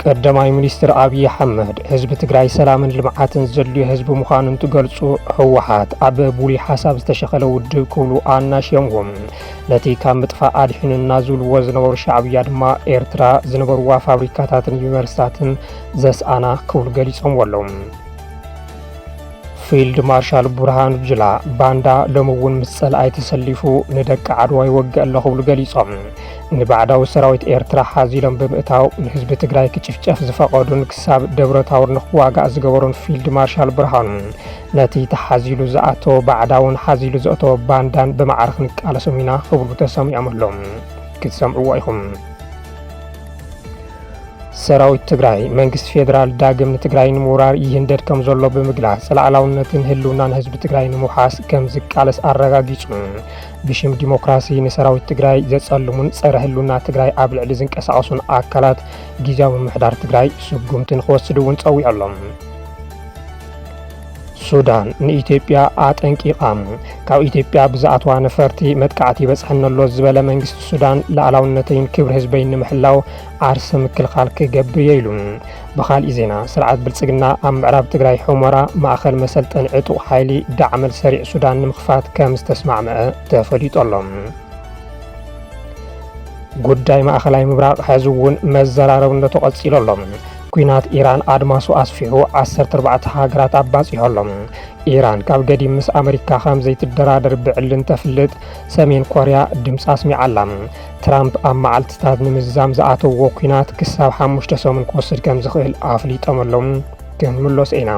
ቀዳማይ ሚኒስትር አብይ አህመድ ህዝብ ትግራይ ሰላምን ልምዓትን ዘልዩ ህዝብ ምዃኑን ትገልጹ ህወሓት ኣብ ቡሊ ሓሳብ ዝተሸኸለ ውድብ ክብሉ ኣናሽየምዎም ነቲ ካብ ምጥፋእ ኣድሕንና ዝብልዎ ዝነበሩ ሻዕብያ ድማ ኤርትራ ዝነበርዋ ፋብሪካታትን ዩኒቨርሲታትን ዘስኣና ክብሉ ገሊፆም ኣለዉ። ፊልድ ማርሻል ብርሃኑ ጁላ ባንዳ ለምውን ምስጸል ኣይተሰሊፉ ንደቂ ዓድዋ ይወግእ ኣሎ ክብሉ ገሊፆም ንባዕዳዊ ሰራዊት ኤርትራ ሓዚሎም ብምእታው ንህዝቢ ትግራይ ክጭፍጨፍ ዝፈቐዱን ክሳብ ደብረታቦር ንኽዋጋእ ዝገበሩን ፊልድ ማርሻል ብርሃኑ ነቲ ተሓዚሉ ዝኣተወ ባዕዳውን ሓዚሉ ዘእተወ ባንዳን ብማዕርኽ ንቃለሶም ኢና ክብሉ ተሰሚዖም ኣሎም። ክትሰምዕዎ ኢኹም። ሰራዊት ትግራይ መንግስት ፌደራል ዳግም ንትግራይ ንምውራር ይህንደድ ከም ዘሎ ብምግላጽ ላዕላውነትን ህልውናን ህዝቢ ትግራይ ንምውሓስ ከም ዝቃለስ ኣረጋጊጹ ብሽም ዲሞክራሲ ንሰራዊት ትግራይ ዘጸልሙን ጸረ ህልውና ትግራይ ኣብ ልዕሊ ዝንቀሳቐሱን ኣካላት ጊዜያዊ ምምሕዳር ትግራይ ስጉምትን ክወስዱ እውን ጸዊዖሎም። ሱዳን ንኢትዮጵያ ኣጠንቂቓም ካብ ኢትዮጵያ ብዛዕትዋ ነፈርቲ መጥቃዕቲ ይበጽሐነሎ ዝበለ መንግስቲ ሱዳን ላዕላውነተይን ክብሪ ህዝበይን ንምሕላው ዓርሰ ምክልኻል ክገብር የኢሉን። ብኻልእ ዜና ስርዓት ብልጽግና ኣብ ምዕራብ ትግራይ ሑመራ ማእኸል መሰልጠኒ ዕጡቕ ሓይሊ ዳዕመል ሰሪዕ ሱዳን ንምኽፋት ከም ዝተስማዕምዐ ተፈሊጡ ኣሎም። ጉዳይ ማእኸላይ ምብራቕ ሕዚ እውን መዘራረብነቱ ቐጺሉ ኣሎም። ኩናት ኢራን ኣድማሱ ኣስፊሑ 14 ሃገራት ኣባጺሖሎም። ኢራን ካብ ገዲም ምስ ኣሜሪካ ከም ዘይትደራደር ብዕልን ተፍልጥ ሰሜን ኮርያ ድምፂ ኣስሚዓ ኣላ። ትራምፕ ኣብ መዓልትታት ንምዛም ዝኣተውዎ ኩናት ክሳብ 5 ሰሙን ክወስድ ከም ዝኽእል ኣፍሊጦም ኣሎም። ክንምለስ ኢና።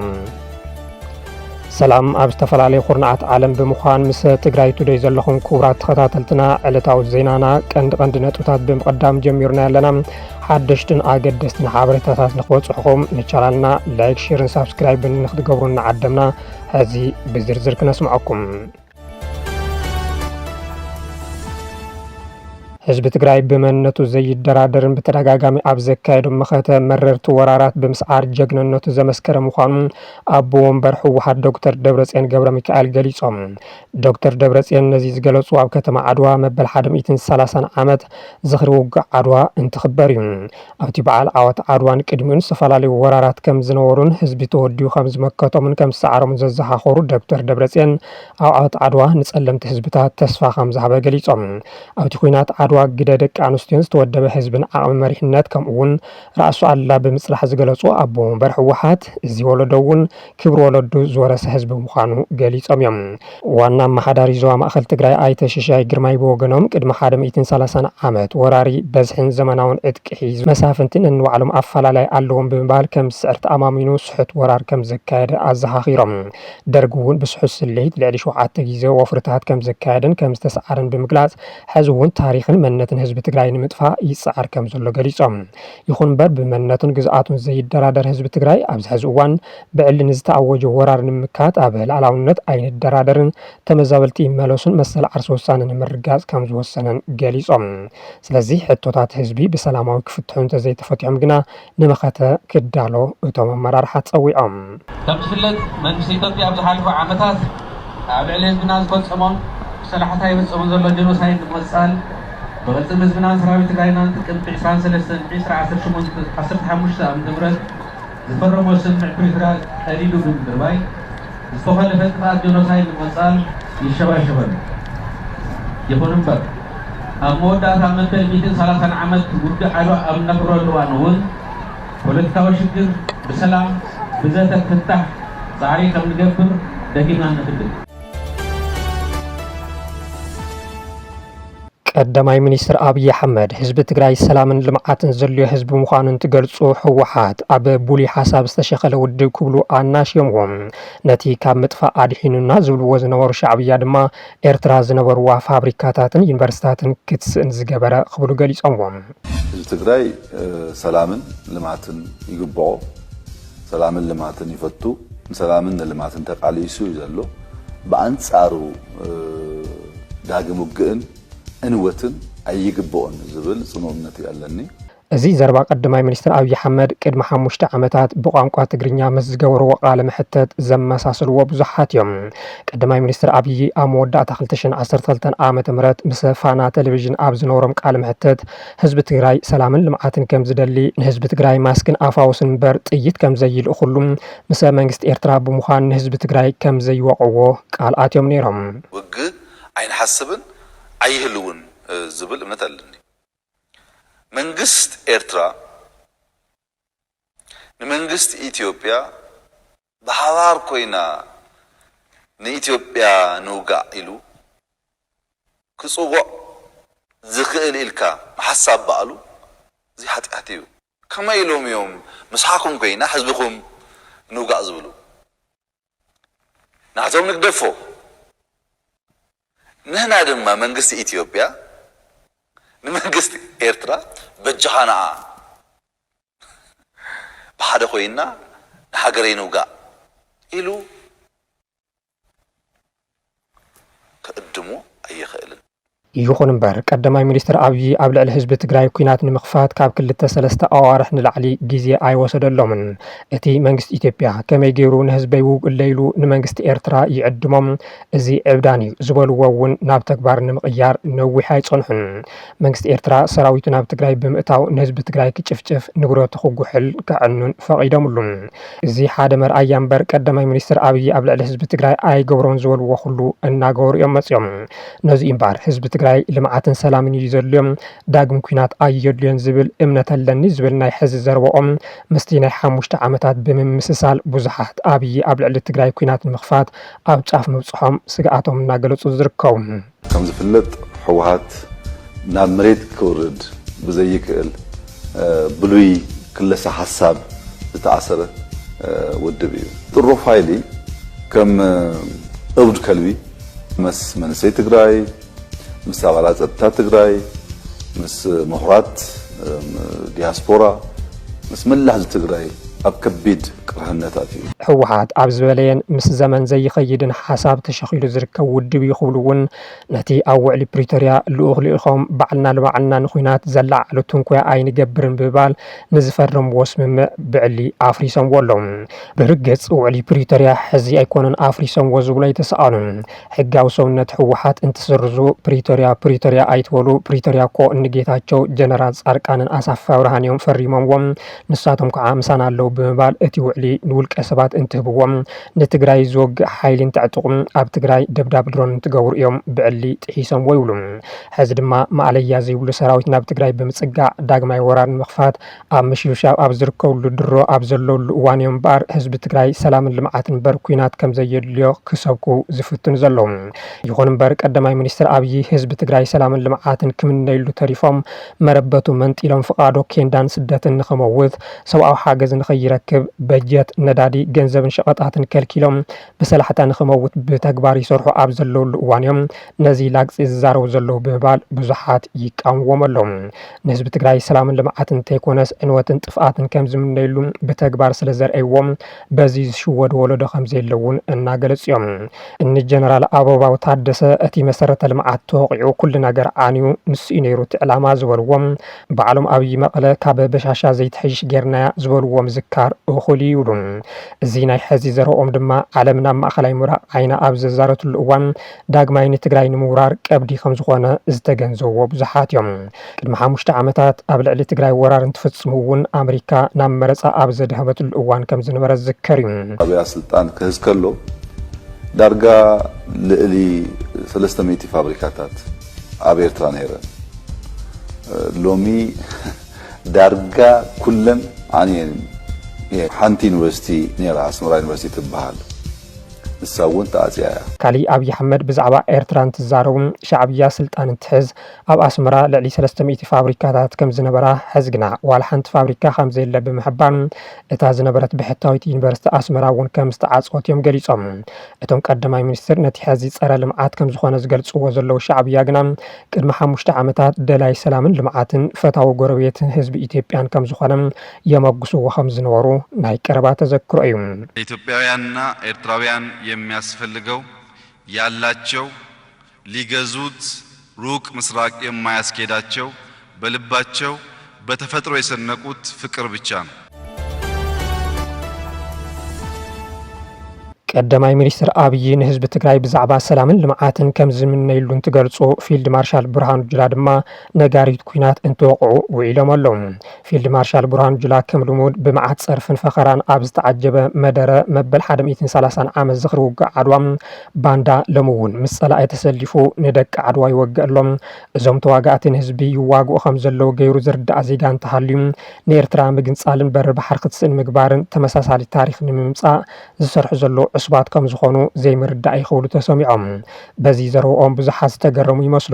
ሰላም ኣብ ዝተፈላለዩ ኩርናዓት ዓለም ብምዃን ምስ ትግራይ ቱደይ ዘለኹም ክቡራት ተኸታተልትና ዕለታዊ ዜናና ቀንዲ ነጥብታት ብምቕዳም ጀሚርና ኣለና። ሓደሽትን ኣገደስትን ሓበሬታታት ንኽበጽሑኹም ንቻናልና ላይክ፣ ሼርን ሳብስክራይብን ንኽትገብሩ እናዓደምና ሕዚ ብዝርዝር ክነስምዐኩም። ህዝቢ ትግራይ ብመንነቱ ዘይደራደርን ብተደጋጋሚ ኣብ ዘካየዱ መኸተ መረርቲ ወራራት ብምስዓር ጀግንነቱ ዘመስከረ ምዃኑ ኣቦ ወንበር ህወሓት ዶክተር ደብረጽዮን ገብረ ሚካኤል ገሊፆም። ዶክተር ደብረጽዮን ነዚ ዝገለጹ ኣብ ከተማ ዓድዋ መበል 130 ዓመት ዝኽሪ ውግእ ዓድዋ እንትኽበር እዩ። ኣብቲ በዓል ዓወት ዓድዋን ቅድሚኡን ዝተፈላለዩ ወራራት ከም ዝነበሩን ህዝቢ ተወዲኡ ከም ዝመከቶምን ከም ዝሰዓሮምን ዘዘኻኸሩ ዶክተር ደብረጽዮን ኣብ ዓወት ዓድዋ ንጸለምቲ ህዝብታት ተስፋ ከም ዝሃበ ገሊፆም። ኣብቲ ኩናት ዓድዋ ግደ ደቂ ኣንስትዮን ዝተወደበ ህዝብን ዓቕሚ መሪሕነት ከምኡውን ራእሱ ኣላ ብምጽላሕ ዝገለጹ ኣቦ ወንበር ህወሓት እዚ ወለዶ እውን ክብሪ ወለዱ ዝወረሰ ህዝቢ ምዃኑ ገሊፆም እዮም። ዋና ኣመሓዳሪ ዞባ ማእኸል ትግራይ ኣይተ ሽሻይ ግርማይ ብወገኖም ቅድሚ 130 ዓመት ወራሪ በዝሕን ዘመናውን ዕጥቂ ሒዙ መሳፍንትን እንባዕሎም ኣፈላላይ ኣለዎም ብምባል ከም ስዕርቲ ኣማሚኑ ስሑት ወራር ከም ዘካየደ ኣዘኻኺሮም። ደርጊ እውን ብስሑት ስሌት ልዕሊ 7 ግዜ ወፍርታት ከም ዘካየደን ከም ዝተሰዓረን ብምግላጽ ሕዚ እውን ታሪኽን መንነትን ህዝቢ ትግራይ ንምጥፋእ ይጽዓር ከም ዘሎ ገሊፆም። ይኹን እምበር ብመንነቱን ግዝኣቱን ዘይደራደር ህዝቢ ትግራይ ኣብዚ ሕዚ እዋን ብዕሊ ንዝተኣወጀ ወራር ንምምካት ኣብ ላዕላውነት ኣይንደራደርን ተመዛበልቲ ይመለሱን መሰል ዓርሲ ውሳነ ንምርጋጽ ከም ዝወሰነን ገሊፆም። ስለዚ ሕቶታት ህዝቢ ብሰላማዊ ክፍትሑ እንተዘይተፈትሖም ግና ንመኸተ ክዳሎ እቶም ኣመራርሓ ጸዊዖም። ከም ዝፍለጥ መንግስቲ ኢትዮጵያ ኣብ ዝሓለፉ ዓመታት ኣብ ልዕሊ ህዝብና ዝፈጸሞን ሰላሕታ ይፈጸሙ ዘሎ ጀኖሳይድ ንምቕጻል በቅጽም ህዝብና ሰራዊት ትግራይና ጥቅምት 23/2015 ዓ.ም ዝፈረሞ ስምምዕ ፕሪቶሪያ ቀዲዱ ብምድርባይ ዝተኸለፈ ጥቃት ጀኖሳይድ ንምቕጻል ይሸባሸበሉ። ይኹን እምበር ኣብ መወዳእታ መበል 130 ዓመት ውግእ ዓድዋ ኣብ ነኽብረሉ እዋን እውን ፖለቲካዊ ሽግር ብሰላም ብዘተ ክፍታሕ ዛዕሪ ከም ንገብር ደጊምና ንኽድል። ቀዳማይ ሚኒስትር አብይ አህመድ ህዝቢ ትግራይ ሰላምን ልምዓትን ዘልዩ ህዝቢ ምዃኑን ትገልጹ ህወሓት ኣብ ቡሊ ሓሳብ ዝተሸኸለ ውድብ ክብሉ ኣናሽየምዎም ነቲ ካብ ምጥፋእ ኣድሒኑና ዝብልዎ ዝነበሩ ሻዕብያ ድማ ኤርትራ ዝነበርዋ ፋብሪካታትን ዩኒቨርሲታትን ክትስእን ዝገበረ ክብሉ ገሊፆምዎም። ህዝቢ ትግራይ ሰላምን ልምዓትን ይግብኦ፣ ሰላምን ልምዓትን ይፈቱ፣ ሰላምን ልምዓትን ተቃሊሱ ዘሎ በአንጻሩ ዳግም ውግእን እንወትን ኣይግብኦን ዝብል ጽኑዕነት ያለኒ እዚ ዘረባ ቀዳማይ ሚኒስትር አብይ አሕመድ ቅድሚ 5 ዓመታት ብቋንቋ ትግርኛ ምስ ዝገበርዎ ቃለ መሕተት ዘመሳሰልዎ ብዙሓት እዮም። ቀዳማይ ሚኒስትር አብይ ኣብ መወዳእታ 2012 ዓመተ ምህረት ምስ ፋና ቴሌቪዥን ኣብ ዝነበሮም ቃለ መሕተት ህዝቢ ትግራይ ሰላምን ልምዓትን ከም ዝደሊ ንህዝቢ ትግራይ ማስክን ኣፋውስን እምበር ጥይት ከም ዘይልእ ኩሉ ምስ መንግስቲ ኤርትራ ብምዃን ንህዝቢ ትግራይ ከም ዘይወቅዎ ቃልኣት እዮም ነይሮም። ውግእ ኣይንሓስብን ኣይህልውን ዝብል እምነት ኣለኒ። መንግስት ኤርትራ ንመንግስት ኢትዮጵያ ብሓባር ኮይና ንኢትዮጵያ ንውጋእ ኢሉ ክጽውዕ ዝኽእል ኢልካ ሓሳብ በኣሉ እዚ ሓጢኣት እዩ። ከመይ ኢሎም እዮም ምስሓኩም ኮይና ህዝብኩም ንውጋእ ዝብሉ? ናቶም ንግደፎ ንሕና ድማ መንግስቲ ኢትዮጵያ ንመንግስቲ ኤርትራ በጅኻናኣ ብሓደ ኮይና ንሃገረይ ንውጋእ ኢሉ ክእድሙ ኣይኽእልን። ይኹን እምበር ቀዳማይ ሚኒስትር አብይ ኣብ ልዕሊ ህዝቢ ትግራይ ኩናት ንምኽፋት ካብ 2-3 ኣዋርሕ ንላዕሊ ግዜ ኣይወሰደሎምን። እቲ መንግስቲ ኢትዮጵያ ከመይ ገይሩ ንህዝበይ ውግእ ኢሉ ንመንግስቲ ኤርትራ ይዕድሞም እዚ ዕብዳን እዩ ዝበልዎ እውን ናብ ተግባር ንምቕያር ነዊሕ ኣይጸንሑን። መንግስቲ ኤርትራ ሰራዊቱ ናብ ትግራይ ብምእታው ንህዝቢ ትግራይ ክጭፍጭፍ ንብረቱ ክጉሕል ክዕኑን ፈቒዶምሉ። እዚ ሓደ መርኣያ እምበር ቀዳማይ ሚኒስትር አብይ ኣብ ልዕሊ ህዝቢ ትግራይ ኣይገብሮን ዝበልዎ ኩሉ እናገበሩ እዮም መፅኦም። ነዚ እምበር ህዝቢ ትግራይ ልምዓትን ሰላምን እዩ ዘድልዮም ዳግም ኩናት ኣየድልዮን ዝብል እምነት ኣለኒ ዝብል ናይ ሕዚ ዘረብኦም ምስቲ ናይ 5 ዓመታት ብምምስሳል ብዙሓት አብይ ኣብ ልዕሊ ትግራይ ኩናት ንምኽፋት ኣብ ጫፍ ምብፅሖም ስግኣቶም እናገለጹ ዝርከቡ። ከም ዝፍለጥ ሕወሓት ናብ መሬት ክውርድ ብዘይክእል ብሉይ ክለሳ ሓሳብ ዝተኣሰረ ውድብ እዩ። ጥሩፍ ሃይሊ ከም እብድ ከልቢ መስ መንሰይ ትግራይ ምስ ኣባላት ጸጥታ ትግራይ ምስ ምሁራት ዲያስፖራ ምስ መላህ ትግራይ ኣብ ከቢድ ቅርህነታት እዩ። ሕወሓት ኣብ ዝበለየን ምስ ዘመን ዘይኸይድን ሓሳብ ተሸኺሉ ዝርከብ ውድብ ይኽብሉ እውን ነቲ ኣብ ውዕሊ ፕሪቶርያ ልኡኽ ልኢኾም ባዕልና ንባዕልና ንኩናት ዘላዓሉ ትንኮያ ኣይንገብርን ብምባል ንዝፈረምዎ ስምምዕ ብዕሊ ኣፍሪሶምዎ ኣለዉ። ብርግጽ ውዕሊ ፕሪቶርያ ሕዚ ኣይኮነን ኣፍሪሶምዎ ዝብሎ ኣይተሰኣኑን። ሕጋዊ ሰውነት ሕወሓት እንትስርዙ ፕሪቶርያ ኣይትበሉ ፕሪቶርያ እኮ ንጌታቸው ጀነራል ጻድቃንን ኣሰፋ ብርሃንዮም ፈሪሞምዎም ንሳቶም ከዓ ምሳና ኣለዉ ብምባል እቲ ውዕሊ ንውልቀ ሰባት እንትህብዎም ንትግራይ ዝወግእ ሓይሊ እንትዕጥቁም ኣብ ትግራይ ደብዳብ ድሮን እንትገብሩ እዮም ብዕሊ ጥሒሶምዎ ይብሉ። ሕዚ ድማ ማዕለያ ዘይብሉ ሰራዊት ናብ ትግራይ ብምጽጋዕ ዳግማይ ወራር ንምኽፋት ኣብ ምሽብሻብ ኣብ ዝርከብሉ ድሮ ኣብ ዘለውሉ እዋን እዮም እምበር ህዝቢ ትግራይ ሰላምን ልምዓትን በር ኩናት ከም ዘየድልዮ ክሰብኩ ዝፍትኑ ዘለዉ። ይኹን እምበር ቀዳማይ ሚኒስትር አብይ ህዝቢ ትግራይ ሰላምን ልምዓትን ክምነይሉ ተሪፎም መረበቱ መንጢሎም ፍቃዶ ኬንዳን ስደትን ንኸመውት ሰብኣዊ ሓገዝ ንኸይረክብ በጀት ነዳዲ ገንዘብን ሸቐጣትን ከልኪሎም ብሰላሕታ ንኸመውት ብተግባር ይሰርሑ ኣብ ዘለውሉ እዋን እዮም ነዚ ላግፂ ዝዛረቡ ዘለዉ ብምባል ብዙሓት ይቃወምዎም ኣለዉ። ንህዝቢ ትግራይ ሰላምን ልምዓትን እንተይኮነስ ዕንወትን ጥፍኣትን ከም ዝምነይሉ ብተግባር ስለ ዘርአይዎም በዚ ዝሽወድ ወለዶ ከም ዘየለውን እናገለጹ እዮም። እኒ ጀነራል ኣበባው ታደሰ እቲ መሰረተ ልምዓት ተወቂዑ ኩሉ ነገር ዓንዩ ንሱ እዩ ነይሩ እቲ ዕላማ ዝበልዎም ባዕሎም ኣብይ መቐለ ካብ በሻሻ ዘይትሕይሽ ጌርናያ ዝበልዎ ምዝካር እኹል ይብሉ። እዚ ናይ ሕዚ ዘረኦም ድማ ዓለም ናብ ማእኸላይ ምብራቕ ዓይና ኣብ ዘዛረትሉ እዋን ዳግማይ ንትግራይ ንምውራር ቀብዲ ከም ዝኾነ ዝተገንዘብዎ ብዙሓት እዮም። ቅድሚ 5 ዓመታት ኣብ ልዕሊ ትግራይ ወራር እንትፍጽሙ እውን ኣሜሪካ ናብ መረፃ ኣብ ዘድሃበትሉ እዋን ከም ዝነበረ ዝዝከር እዩ። ኣብያ ስልጣን ክህዝ ከሎ ዳርጋ ልዕሊ 300 ፋብሪካታት ኣብ ኤርትራ ነይረን። ሎሚ ዳርጋ ኩለን ዓንየን ሓንቲ ዩኒቨርሲቲ ነራ ኣስመራ ዩኒቨርሲቲ ትበሃል ንሳውን ተኣፅያ እያ። ካሊእ አብይ አሕመድ ብዛዕባ ኤርትራ እንትዛረቡ ሻዕብያ ስልጣን እንትሕዝ ኣብ ኣስመራ ልዕሊ 300 ፋብሪካታት ከም ዝነበራ ሕዚ ግና ዋላ ሓንቲ ፋብሪካ ከም ዘየለ ብምሕባር እታ ዝነበረት ብሕታዊት ዩኒቨርሲቲ ኣስመራ እውን ከም ዝተዓፅወት እዮም ገሊፆም። እቶም ቀዳማይ ሚኒስትር ነቲ ሕዚ ፀረ ልምዓት ከም ዝኾነ ዝገልጽዎ ዘለዉ ሻዕብያ ግና ቅድሚ 5 ዓመታት ደላይ ሰላምን ልምዓትን ፈታዊ ጎረቤትን ህዝቢ ኢትዮጵያን ከም ዝኾነ የመግስዎ ከም ዝነበሩ ናይ ቀረባ ተዘክሮ እዩ። ኢትዮጵያውያንና ኤርትራውያን የሚያስፈልገው ያላቸው ሊገዙት ሩቅ ምስራቅ የማያስኬዳቸው በልባቸው በተፈጥሮ የሰነቁት ፍቅር ብቻ ነው። ቀዳማይ ሚኒስትር አብይ ንህዝቢ ትግራይ ብዛዕባ ሰላምን ልምዓትን ከም ዝምነይሉ እንትገልጹ ፊልድ ማርሻል ብርሃኑ ጁላ ድማ ነጋሪት ኩናት እንትወቅዑ ውኢሎም ኣለዉ። ፊልድ ማርሻል ብርሃኑ ጁላ ከም ልሙድ ብመዓት ፀርፍን ፈኸራን ኣብ ዝተዓጀበ መደረ መበል 130 ዓመት ዝኽሪ ውግእ ዓድዋ ባንዳ ሎሚ እውን ምስ ጸላኢ ተሰሊፉ ንደቂ ዓድዋ ይወግእ ኣሎም። እዞም ተዋጋእቲ ንህዝቢ ይዋግኡ ከም ዘለዉ ገይሩ ዝርዳእ ዜጋ እንተሃልዩ ንኤርትራ ምግንጻልን በሪ ባሕሪ ክትስእን ምግባርን ተመሳሳሊ ታሪክ ንምምጻእ ዝሰርሑ ዘለዉ ዕስባት ከም ዝኾኑ ዘይምርዳእ ይኽብሉ ተሰሚዖም። በዚ ዘረብኦም ብዙሓት ዝተገረሙ ይመስሉ።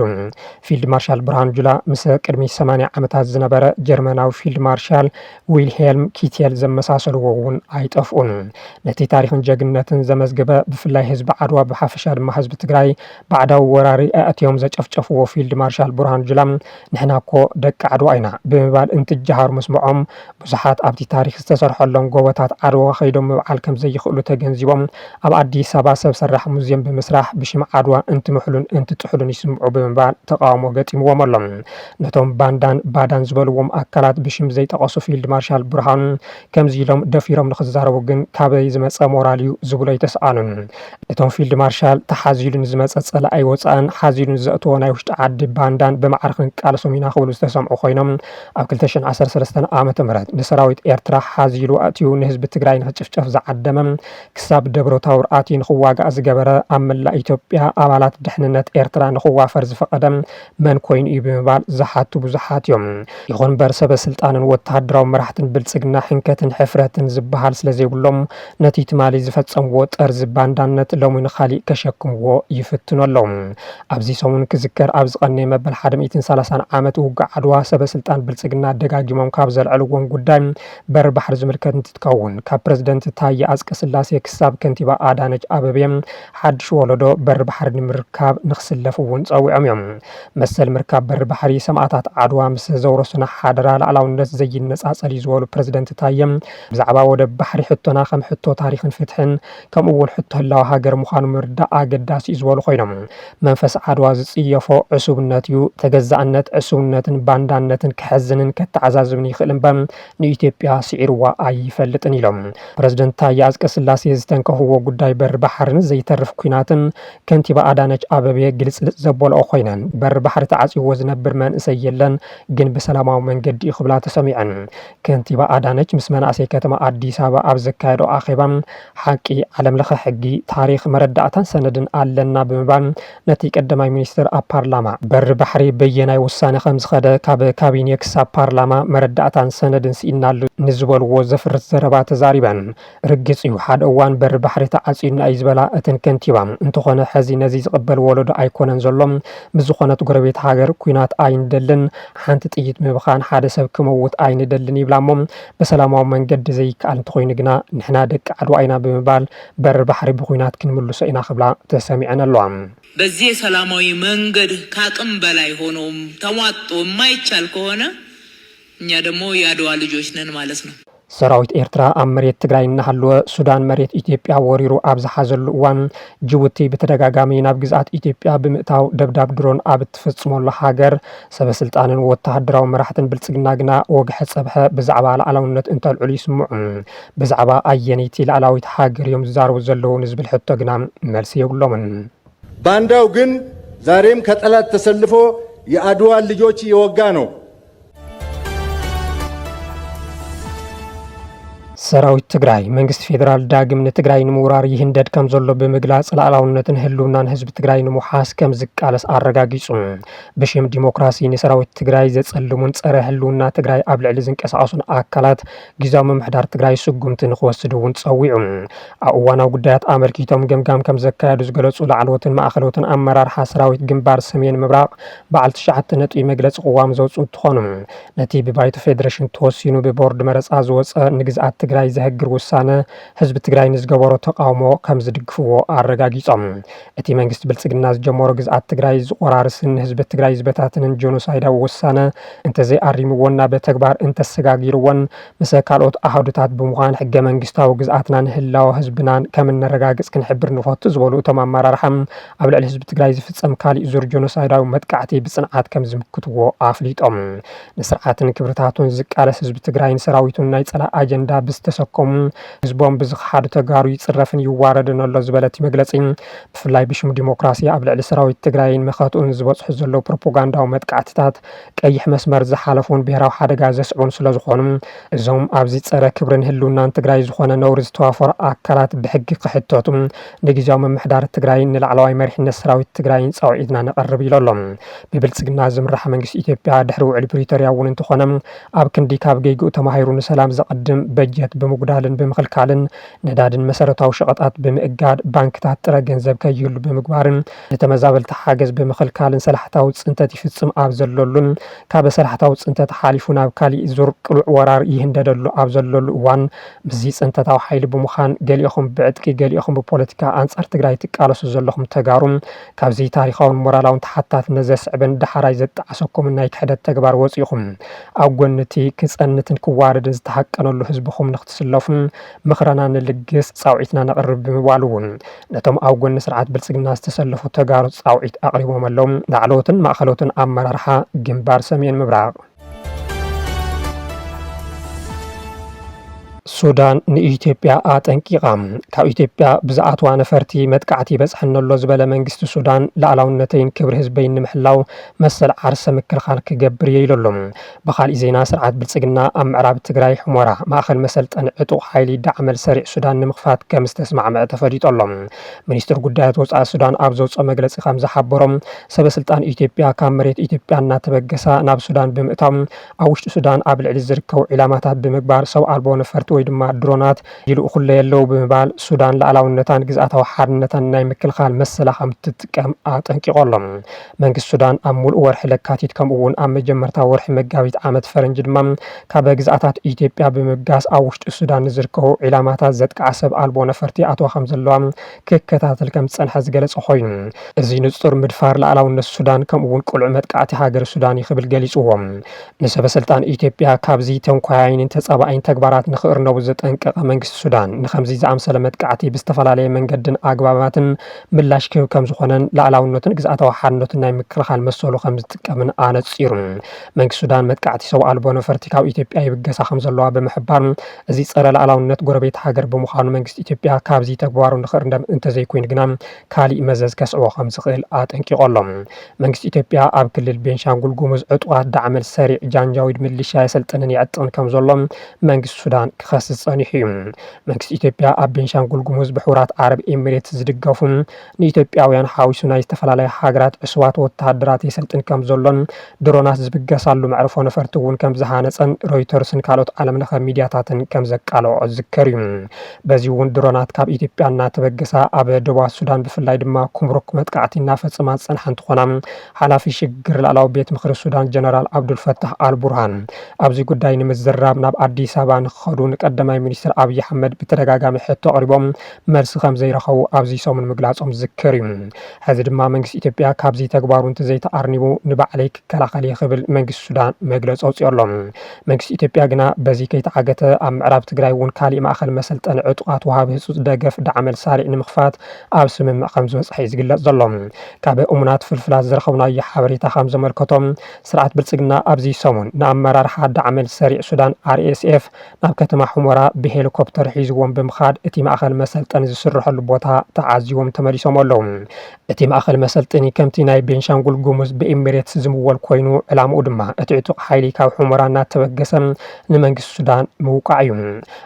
ፊልድ ማርሻል ብርሃኑ ጁላ ምስ ቅድሚ 80 ዓመታት ዝነበረ ጀርመናዊ ፊልድ ማርሻል ዊልሄልም ኪቴል ዘመሳሰልዎ እውን ኣይጠፍኡን። ነቲ ታሪክን ጀግንነትን ዘመዝገበ ብፍላይ ህዝቢ ዓድዋ ብሓፈሻ ድማ ህዝቢ ትግራይ ባዕዳዊ ወራሪ ኣእትዮም ዘጨፍጨፍዎ ፊልድ ማርሻል ብርሃኑ ጁላ ንሕና እኮ ደቂ ዓድዋ ኢና ብምባል እንትጀሃሩ መስምዖም ብዙሓት ኣብቲ ታሪክ ዝተሰርሐሎም ጎቦታት ዓድዋ ከይዶም ምብዓል ከም ዘይኽእሉ ተገንዚቦም ኣብ አዲስ አበባ ሰብ ሰራሕ ሙዚየም ብምስራሕ ብሽም ዓድዋ እንትምሕሉን እንትጥሕሉን ይስምዑ ብምባል ተቃውሞ ገጢምዎም ኣሎም። ነቶም ባዳን ዝበልዎም ኣካላት ብሽም ዘይጠቐሱ ፊልድ ማርሻል ብርሃኑ ከምዚ ኢሎም ደፊሮም ንክዛረቡ ግን ካበይ ዝመፀ ሞራል እዩ ዝብሎ ይተሰኣኑን። እቶም ፊልድ ማርሻል ተሓዚሉን ዝመፀ ጸላኢ ወፃእን ሓዚሉን ዘእትዎ ናይ ውሽጢ ዓዲ ባንዳን ብማዕርክን ቃልሶም ኢና ክብሉ ዝተሰምዑ ኮይኖም ኣብ 2013 ዓመተ ምህረት ንሰራዊት ኤርትራ ሓዚሉ ኣትዩ ንህዝቢ ትግራይ ንክጭፍጨፍ ዝዓደመ ክሳብ ደብረ ታቦር ኣትዩ ንክዋጋእ ዝገበረ ኣብ መላእ ኢትዮጵያ ኣባላት ድሕንነት ኤርትራ ንክዋፈር ዝፈቐደ መን ኮይኑ እዩ ብምባል ዝሓቱ ብዙሓት እዮም። ይኹን እምበር ሰበስልጣንን ወተሃደራዊ መራሕትን ብልፅግና ሕንከትን ሕፍረትን ዝበሃል ስለዘይብሎም ነቲ ትማሊ ዝፈፀምዎ ጠርዚ ባንዳነት ሎሚ ንኻሊእ ከሸክምዎ ይፍትኑ ኣለዉ። ኣብዚ ሰሙን ክዝከር ኣብ ዝቐነየ መበል 130 ዓመት ውግእ ዓድዋ ሰበስልጣን ብልፅግና ደጋጊሞም ካብ ዘልዕልዎም ጉዳይ በሪ ባሕሪ ዝምልከት እንትትከውን ካብ ፕረዚደንት ታየ ኣጽቀሥላሴ ክሳብ ከንቲባ አዳነች አቤቤ ሓድሽ ወለዶ በሪ ባሕሪ ንምርካብ ንክስለፉ እውን ፀዊዖም እዮም። መሰል ምርካብ በሪ ባሕሪ ሰማዕታት ዓድዋ ምስ ዘውረሱና ሓደራ ላዕላውነት ዘይነፃፀል ዝበሉ ፕረዚደንት ታየ ብዛዕባ ወደብ ባሕሪ ሕቶና ከም ሕቶ ታሪክን ፍትሕን ከምኡ እውን ሕቶ ህላዊ ሃገር ምዃኑ ምርዳእ ኣገዳሲ እዩ ዝበሉ ኮይኖም መንፈስ ዓድዋ ዝፅየፎ ዕሱብነት እዩ። ተገዛእነት ዕሱብነትን ባንዳነትን ክሕዝንን ከተዓዛዝብን ይኽእል እምበር ንኢትዮጵያ ስዒርዋ ኣይፈልጥን ኢሎም ፕረዚደንት ታየ ኣጽቀሥላሴ ዝተንከፍዎ ጉዳይ በሪ ባሕርን ዘይተርፍ ኩናትን ከንቲባ አዳነች አቤቤ ግልጽልጽ ዘበልኦ ኮይነን በሪ ባሕሪ ተዓጽይዎ ዝነብር መንእሰይ የለን ግን ብሰላማዊ መንገዲ ይኽብላ ተሰሚዐን። ከንቲባ አዳነች ምስ መናእሰይ ከተማ አዲስ አበባ ኣብ ዘካየዶ ኣኼባ ሓቂ ዓለም ለኸ ሕጊ ታሪክ መረዳእታን ሰነድን ኣለና ብምባል ነቲ ቀዳማይ ሚኒስትር ኣብ ፓርላማ በሪ ባሕሪ በየናይ ውሳነ ከም ዝኸደ ካብ ካቢኔ ክሳብ ፓርላማ መረዳእታን ሰነድን ስኢናሉ ንዝበልዎ ዘፍርስ ዘረባ ተዛሪበን። ርግጽ እዩ ሓደ እዋን በሪ ባሕሪ ተዓጽዩና እዩ ዝበላ እተን ከንቲባ እንተኾነ ሕዚ ነዚ ዝቕበል ወለዶ ኣይኮነን ዘሎም ብዝኾነት ጎረቤት ሃገር ኩናት ኣይንደልን ሓንቲ ጥይት ምብኻን ሓደ ሰብ ክመውት ኣይንደልን ይብላሞም በሰላማዊ መንገዲ ዘይከኣል እንተኮይኑ ግና ንሕና ደቂ ዓድዋ ኢና ብምባል በሪ ባሕሪ ብኩናት ክንምልሶ ኢና ክብላ ተሰሚዐን ኣለዋ። በዚህ ሰላማዊ መንገድ ከአቅም በላይ ሆኖም ተሟጦ የማይቻል ከሆነ እኛ ደግሞ የአድዋ ልጆች ነን ማለት ነው። ሰራዊት ኤርትራ ኣብ መሬት ትግራይ እናሃለወ ሱዳን መሬት ኢትዮጵያ ወሪሩ ኣብ ዝሓዘሉ እዋን ጅቡቲ ብተደጋጋሚ ናብ ግዝኣት ኢትዮጵያ ብምእታው ደብዳብ ድሮን ኣብ እትፍጽመሉ ሃገር ሰበስልጣንን ወተሃደራዊ መራሕትን ብልጽግና ግና ወግሐ ፀብሐ ብዛዕባ ላዕላውነት እንተልዕሉ ይስምዑ። ብዛዕባ ኣየነይቲ ላዕላዊት ሃገር እዮም ዝዛረቡ ዘለዉ ንዝብል ሕቶ ግና መልሲ የብሎምን። ባንዳው ግን ዛሬም ከጠላት ተሰልፎ የአድዋ ልጆች የወጋ ነው። ሰራዊት ትግራይ መንግስት ፌደራል ዳግም ንትግራይ ንምውራር ይህንደድ ከም ዘሎ ብምግላጽ ላዕላውነትን ህልውናን ህዝቢ ትግራይ ንምሓስ ከም ዝቃለስ ኣረጋጊጹ። ብሽም ዲሞክራሲ ንሰራዊት ትግራይ ዘጸልሙን ጸረ ህልውና ትግራይ ኣብ ልዕሊ ዝንቀሳቐሱን ኣካላት ጊዜያዊ ምምሕዳር ትግራይ ስጉምቲ ንክወስዱ እውን ፀዊዑ። ኣብ እዋናዊ ጉዳያት ኣመልኪቶም ገምጋም ከም ዘካየዱ ዝገለጹ ላዕለዎትን ማእኸሎትን ኣመራርሓ ሰራዊት ግንባር ሰሜን ምብራቅ በዓል 9 ነጥቢ መግለፂ ቅዋም ዘውፅኡ እንትኾኑ ነቲ ብባይቶ ፌደሬሽን ተወሲኑ ብቦርድ መረፃ ዝወፀ ንግዝኣት ትግራይ ትግራይ ዘህግር ውሳነ ህዝቢ ትግራይ ንዝገበሮ ተቃውሞ ከም ዝድግፍዎ አረጋጊጾም እቲ መንግስቲ ብልጽግና ዝጀመሮ ግዝኣት ትግራይ ዝቆራርስን ህዝቢ ትግራይ ዝበታትንን ጆኖሳይዳዊ ውሳነ እንተዘይ አሪምዎና በተግባር እንተሰጋጊርዎን ምስ ካልኦት አህዱታት ብምዃን ሕገ መንግስታዊ ግዝኣትና ንህላው ህዝብናን ከም ነረጋግጽ ክንሕብር ንፈቱ ዝበሉ እቶም አመራርሓ ኣብ ልዕሊ ህዝቢ ትግራይ ዝፍጸም ካሊእ ዙር ጆኖሳይዳዊ መጥቃዕቲ ብጽንዓት ከም ዝምክትዎ አፍሊጦም ንስርዓትን ክብርታቱን ዝቃለስ ህዝቢ ትግራይን ሰራዊቱን ናይ ጸላ አጀንዳ ብዝተሰከሙ ህዝቦም ብዝኽሓዱ ተጋሩ ይጽረፍን ይዋረድን ኣሎ ዝበለት መግለጺ ብፍላይ ብሽም ዲሞክራሲ ኣብ ልዕሊ ሰራዊት ትግራይን መኸቱን ዝበጽሑ ዘለዉ ፕሮፓጋንዳዊ መጥቃዕትታት ቀይሕ መስመር ዝሓለፉን ብሄራዊ ሓደጋ ዘስዑን ስለ ዝኾኑ እዞም ኣብዚ ጸረ ክብርን ህልውናን ትግራይ ዝኾነ ነውሪ ዝተዋፈሩ አካላት ብሕጊ ክሕተቱ ንግዜያዊ ምምሕዳር ትግራይ ንላዕለዋይ መሪሕነት ሰራዊት ትግራይን ጻውዒትና ነቐርብ ኢሎም ብብልጽግና ዝምራሕ መንግስቲ ኢትዮጵያ ድሕሪ ውዕል ፕሪቶሪያ እውን እንተኾነ ኣብ ክንዲ ካብ ገይጉ ተማሂሩ ንሰላም ዘቐድም በጀት ብምጉዳልን ብምኽልካልን ነዳድን መሰረታዊ ሸቐጣት ብምእጋድ ባንክታት ጥረ ገንዘብ ከይህሉ ብምግባርን ንተመዛበልቲ ሓገዝ ብምኽልካልን ሰላሕታዊ ጽንተት ይፍጽም ኣብ ዘለሉን ካብ ሰላሕታዊ ጽንተት ሓሊፉ ናብ ካሊእ ዙር ቅሉዕ ወራር ይህንደደሉ ኣብ ዘለሉ እዋን ብዚ ጽንተታዊ ሓይሊ ብምዃን ገሊኦም ብዕጥቂ ገሊኦም ብፖለቲካ አንጻር ትግራይ ትቃለሱ ዘለኹም ተጋሩ ካብዚ ታሪኻውን ሞራላውን ተሓታትነት ዘስዕብን ዳሕራይ ዘጣዓሰኩም ናይ ክሕደት ተግባር ወፂኹም ኣብ ጎንቲ ክጸንትን ክዋረድን ዝተሓቀነሉ ህዝብኹም ንኽትስለፉ ምኽረና ንልግስ ጻውዒትና ነቕርብ ብምባል እውን ነቶም ኣብ ጎኒ ስርዓት ብልጽግና ዝተሰለፉ ተጋሩ ጻውዒት ኣቕሪቦም ኣለዉ ላዕለዎትን ማእኸሎትን ኣመራርሓ ግንባር ሰሜን ምብራቕ ሱዳን ንኢትዮጵያ አጠንቂቃ ካብ ኢትዮጵያ ብዝኣትዋ ነፈርቲ መጥቃዕቲ ይበጽሐነሎ ዝበለ መንግስቲ ሱዳን ላዕላውነተይን ክብሪ ህዝበይ ንምሕላው መሰል ዓርሰ ምክልኻል ክገብር የኢሎም ብኻልእ ዜና ስርዓት ብልጽግና ኣብ ምዕራብ ትግራይ ሕሞራ ማእኸል መሰልጠኒ ዕጡቕ ሓይሊ ዳዕመል ሰሪዕ ሱዳን ንምኽፋት ከም ዝተስማዕምዐ ተፈሊጦሎም ሚኒስትር ጉዳያት ወጻኢ ሱዳን ኣብ ዘውፅኦ መግለጺ ከም ዝሓበሮም ሰበስልጣን ኢትዮጵያ ካብ መሬት ኢትዮጵያ እናተበገሳ ናብ ሱዳን ብምእታው ኣብ ውሽጢ ሱዳን ኣብ ልዕሊ ዝርከቡ ዒላማታት ብምግባር ሰብ ኣልቦ ነፈርቲ ወይ ድማ ድሮናት ይልኡኹለ የለው ብምባል ሱዳን ላዕላውነታን ግዝኣታዊ ሓድነታን ናይ ምክልኻል መሰላኸም ትጥቀም አጠንቂቆሎም መንግስቲ ሱዳን ኣብ ሙሉእ ወርሒ ለካቲት ከምኡ እውን ኣብ መጀመርታ ወርሒ መጋቢት ዓመት ፈረንጂ ድማ ካብ ግዝኣታት ኢትዮጵያ ብምብጋስ ኣብ ውሽጢ ሱዳን ዝርከቡ ዒላማታት ዘጥቃዕ ሰብ ኣልቦ ነፈርቲ ኣተዋ ከም ዘለዋ ክከታተል ከም ዝጸንሐ ዝገለጸ ኮይኑ እዚ ንጹር ምድፋር ላዕላውነት ሱዳን ከምኡ እውን ቁልዕ መጥቃዕቲ ሃገር ሱዳን ይኽብል ገሊጽዎም ንሰበስልጣን ኢትዮጵያ ካብዚ ተንኳያይን ተጸባይን ተግባራት ንኽእር ነው ዘጠንቀቐ መንግስቲ ሱዳን ንኸምዚ ዝኣምሰለ መጥቃዕቲ ብዝተፈላለየ መንገድን ኣግባባትን ምላሽ ክህብ ከም ዝኾነን ላዕላውነትን ግዝኣታዊ ሓድነትን ናይ ምክልኻል መሰሉ ከም ዝጥቀምን ኣነጺሩ መንግስቲ ሱዳን መጥቃዕቲ ሰብ ኣልቦ ነፈርቲ ካብ ኢትዮጵያ ይብገሳ ከም ዘለዋ ብምሕባር እዚ ጸረ ላዕላውነት ጎረቤት ሃገር ብምዃኑ መንግስቲ ኢትዮጵያ ካብዚ ተግባሩ ንኽእር እንተዘይኮይኑ ግና ካሊእ መዘዝ ከስዕቦ ከም ዝኽእል ኣጠንቂቆሎም መንግስቲ ኢትዮጵያ ኣብ ክልል ቤንሻንጉል ጉሙዝ ዕጡቓት ዳዕመል ሰሪዕ ጃንጃዊድ ምልሻ የሰልጥንን ይዕጥቕን ከም ዘሎ መንግስቲ ሱዳን ክኸስስ ጸኒሑ እዩ መንግስቲ ኢትዮጵያ ኣብ ቤንሻንጉል ጉሙዝ ብሕቡራት ዓረብ ኤሚሬት ዝድገፉ ንኢትዮጵያውያን ሓዊሱ ናይ ዝተፈላለዩ ሃገራት ዕስዋት ወተሃደራት የሰልጥን ከም ዘሎን ድሮናት ዝብገሳሉ መዕርፎ ነፈርቲ እውን ከም ዝሃነፀን ሮይተርስን ካልኦት ዓለም ለኸ ሚድያታትን ከም ዘቃልዖ ዝከር እዩ በዚ እውን ድሮናት ካብ ኢትዮጵያ እናተበገሳ ኣብ ደቡብ ሱዳን ብፍላይ ድማ ኩምሩክ መጥቃዕቲ እናፈጸማ ዝጸንሐ እንትኾና ሓላፊ ሽግግር ላዕላዊ ቤት ምክሪ ሱዳን ጀነራል አብዱልፈታህ አልቡርሃን ኣብዚ ጉዳይ ንምዝራብ ናብ አዲስ አበባ ንኸዱ ቀዳማይ ሚኒስትር አብይ አሕመድ ብተደጋጋሚ ሕቶ ቀሪቦም መልሲ ከም ዘይረኸቡ ኣብዚ ሰሙን ምግላጾም ዝከር እዩ ሕዚ ድማ መንግስቲ ኢትዮጵያ ካብዚ ተግባሩ እንተዘይተኣርኒቡ ንባዕለይ ክከላኸል ይኽብል መንግስቲ ሱዳን መግለጺ ኣውፂኦም መንግስቲ ኢትዮጵያ ግና በዚ ከይተዓገተ ኣብ ምዕራብ ትግራይ እውን ካሊእ ማእኸል መሰልጠኒ ዕጡቓት ወሃቢ ህጹጽ ደገፍ ዳዕመል ሳሪዕ ንምኽፋት ኣብ ስምምዕ ከም ዝበጽሐ ዝግለጽ ዘሎ ካብ እሙናት ፍልፍላት ዝረኸብናዮ ሓበሬታ ከም ዘመልከቶም ስርዓት ብልጽግና ኣብዚ ሰሙን ንኣመራርሓ ዳዕመል ሰሪዕ ሱዳን RSF ናብ ከተማ ሕሞራ ብሄሊኮፕተር ሒዝዎም ብምኻድ እቲ ማእኸል መሰልጠኒ ዝስርሐሉ ቦታ ተዓዚቦም ተመሊሶም ኣለዉ እቲ ማእኸል መሰልጠኒ ከምቲ ናይ ቤንሻንጉል ጉሙዝ ብኤሚሬትስ ዝምወል ኮይኑ ዕላምኡ ድማ እቲ ዕጡቕ ሓይሊ ካብ ሕሞራ እናተበገሰ ንመንግስቲ ሱዳን ምውቃዕ እዩ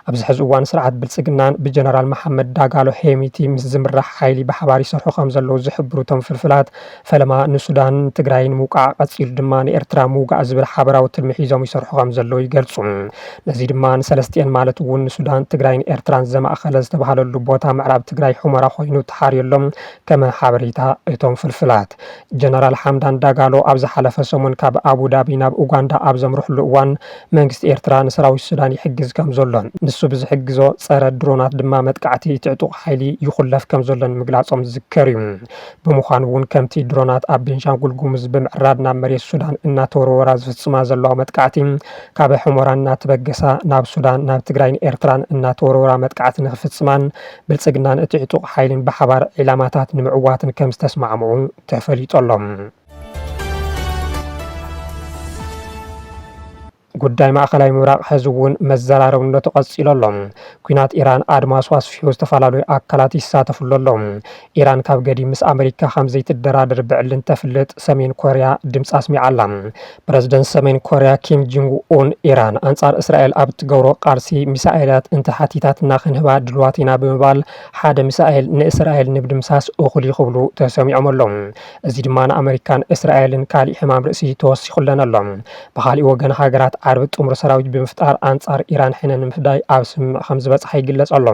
ኣብዚ ሕዚ እዋን ስርዓት ብልጽግናን ብጀነራል መሐመድ ዳጋሎ ሄሚቲ ምስ ዝምራሕ ሓይሊ ብሓባር ይሰርሑ ከም ዘለዉ ዝሕብሩ እቶም ፍልፍላት ፈለማ ንሱዳን ትግራይን ምውቃዕ ቀፂሉ ድማ ንኤርትራ ምውጋእ ዝብል ሓበራዊ ትልሚ ሒዞም ይሰርሑ ከም ዘለዉ ይገልጹ ነዚ ድማ ንሰለስቲአን ማለት እውን ሱዳን ትግራይን ኤርትራን ዘማእኸለ ዝተባሃለሉ ቦታ ምዕራብ ትግራይ ሑመራ ኮይኑ ተሓርየሎም ከመ ሓበሬታ እቶም ፍልፍላት ጀነራል ሓምዳን ዳጋሎ ኣብ ዝሓለፈ ሰሙን ካብ አቡዳቢ ናብ ኡጋንዳ ኣብ ዘምርሕሉ እዋን መንግስቲ ኤርትራ ንሰራዊት ሱዳን ይሕግዝ ከም ዘሎን ንሱ ብዝሕግዞ ፀረ ድሮናት ድማ መጥቃዕቲ ትዕጡቕ ሓይሊ ይኹለፍ ከም ዘሎን ምግላጾም ዝዝከር እዩ ብምዃኑ እውን ከምቲ ድሮናት ኣብ ቤንሻንጉል ጉሙዝ ብምዕራድ ናብ መሬት ሱዳን እናተወርወራ ዝፍጽማ ዘለዋ መጥቃዕቲ ካብ ሑመራ እናተበገሳ ናብ ሱዳን ናብ ትግራይን ኤርትራን እናተወርወራ መጥቃዕቲ ንኽፍጽማን ብልጽግናን እቲ ዕጡቕ ሓይልን ብሓባር ዒላማታት ንምዕዋትን ከም ዝተስማዕምዑ ተፈሊጦሎም ጉዳይ ማእኸላይ ምብራቕ ሕዚ እውን መዘራረብነቱ ቀፂሉ ኣሎ ኩናት ኢራን ኣድማሱ ኣስፊሑ ዝተፈላለዩ ኣካላት ይሳተፍሉ ኣለው ኢራን ካብ ገዲም ምስ ኣሜሪካ ከም ዘይትደራደር ብዕልን ተፍልጥ ሰሜን ኮርያ ድምፂ ኣስሚዓ ኣላ ፕረዚደንት ሰሜን ኮርያ ኪም ጆንግ ኡን ኢራን ኣንጻር እስራኤል ኣብ ትገብሮ ቃልሲ ሚሳኤላት እንተሓቲታትና ክንህባ ድልዋት ኢና ብምባል ሓደ ሚሳኤል ንእስራኤል ንብድምሳስ እኹል ይኽብሉ ተሰሚዖም ኣለው እዚ ድማ ንኣሜሪካን እስራኤልን ካሊእ ሕማም ርእሲ ተወሲኹለን ኣሎ ብኻሊእ ወገን ሃገራት ዓርብ ጥምር ሰራዊት ብምፍጣር ኣንጻር ኢራን ሕነን ምፍዳይ ኣብ ስምምዕ ከም ዝበፅሐ ይግለጽ ኣሎ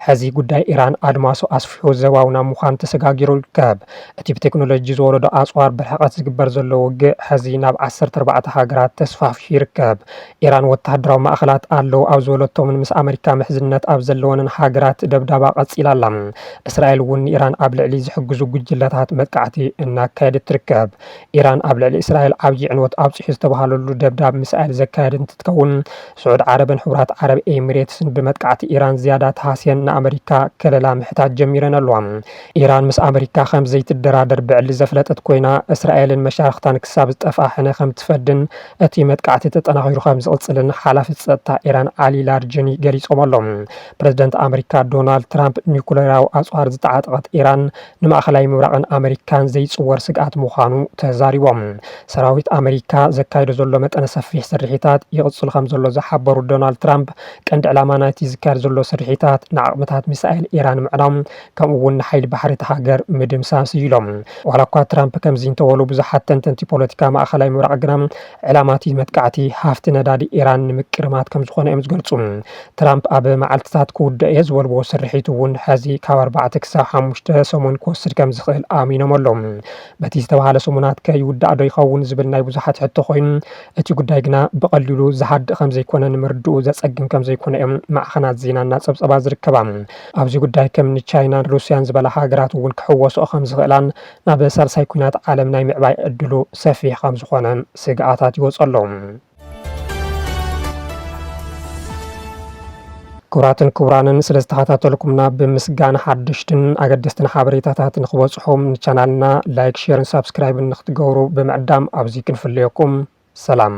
ሕዚ ጉዳይ ኢራን ኣድማሱ ኣስፊሑ ዘባውና ምዃን ተሰጋጊሩ ይርከብ እቲ ብቴክኖሎጂ ዝወረዶ ኣጽዋር ብርሕቐት ዝግበር ዘሎ ውግእ ሕዚ ናብ 14 ሃገራት ተስፋፊሑ ይርከብ ኢራን ወተሃደራዊ ማእኸላት ኣለው ኣብ ዝበለቶምን ምስ ኣሜሪካ ምሕዝነት ኣብ ዘለወንን ሃገራት ደብዳባ ቀፂላ ኣላ እስራኤል እውን ኢራን ኣብ ልዕሊ ዝሕግዙ ጉጅለታት መጥቃዕቲ እናካየደት ትርከብ ኢራን ኣብ ልዕሊ እስራኤል ዓብዪ ዕንወት ኣብፅሑ ዝተባሃለሉ ደብዳብ ሚሳኤል ዘካየድን ትትከውን ስዑድ ዓረብን ሕብራት ዓረብ ኤሚሬትስን በመጥቃዕቲ ኢራን ዝያዳ ተሃስየን ንኣሜሪካ ከለላ ምሕታት ጀሚረን ኣለዋ ኢራን ምስ ኣሜሪካ ከም ዘይትደራደር ብዕሊ ዘፍለጠት ኮይና እስራኤልን መሻርክታን ክሳብ ዝጠፍኣ ሕነ ከም ትፈድን እቲ መጥቃዕቲ ተጠናኺሩ ከም ዝቕፅልን ሓላፊ ፀጥታ ኢራን አሊ ላርጀኒ ገሊፆም ኣሎም ፕረዚደንት ኣሜሪካ ዶናልድ ትራምፕ ኒኩሌራዊ ኣጽዋር ዝተዓጠቐት ኢራን ንማእኸላይ ምብራቕን ኣሜሪካን ዘይፅወር ስግኣት ምዃኑ ተዛሪቦም ሰራዊት ኣሜሪካ ዘካይዶ ዘሎ መጠነ ሰፊሕ ስርሒታት ይቕፅል ከም ዘሎ ዝሓበሩ ዶናልድ ትራምፕ ቀንዲ ዕላማ ናይቲ ዝካየድ ዘሎ ስርሒታት ንዓቕምታት ሚሳኤል ኢራን ምዕናም ከምኡ እውን ንሓይሊ ባሕሪ እቲ ሃገር ምድምሳስ ኢሎም ዋላ እኳ ትራምፕ ከምዚ እንተበሉ ብዙሓት ተንተንቲ ፖለቲካ ማእኸላይ ምብራቕ ግና ዕላማቲ መጥቃዕቲ ሃፍቲ ነዳዲ ኢራን ንምቅርማት ከም ዝኾነ እዮም ዝገልጹ ትራምፕ ኣብ መዓልትታት ክውድእ እየ ዝበልዎ ስርሒት እውን ሕዚ ካብ 4 ክሳብ 5 ሰሙን ክወስድ ከም ዝኽእል ኣሚኖም ኣሎም በቲ ዝተባሃለ ሰሙናት ከይውዳእ ዶ ይኸውን ዝብል ናይ ብዙሓት ሕቶ ኮይኑ እቲ ጉዳይ ግና ብቐሊሉ ዝሃድእ ከም ዘይኮነ ንምርድኡ ዘጸግም ከም ዘይኮነ እዮም ማዕኸናት ዜና እናጸብጸባ ዝርከባ ኣብዚ ጉዳይ ከም ቻይናን ሩስያን ዝበላ ሃገራት እውን ክሕወስኦ ከም ዝኽእላን ናብ ሳልሳይ ኩናት ዓለም ናይ ምዕባይ ዕድሉ ሰፊሕ ከም ዝኾነን ስግኣታት ይወፁ ኣለው ክቡራትን ክቡራንን ስለ ዝተኸታተልኩምና ብምስጋና ሓድሽትን ኣገደስትን ሓበሬታታት ንኽበጽሖም ንቻናልና ላይክ ሼርን ሳብስክራይብን ንኽትገብሩ ብምዕዳም ኣብዚ ክንፍለየኩም ሰላም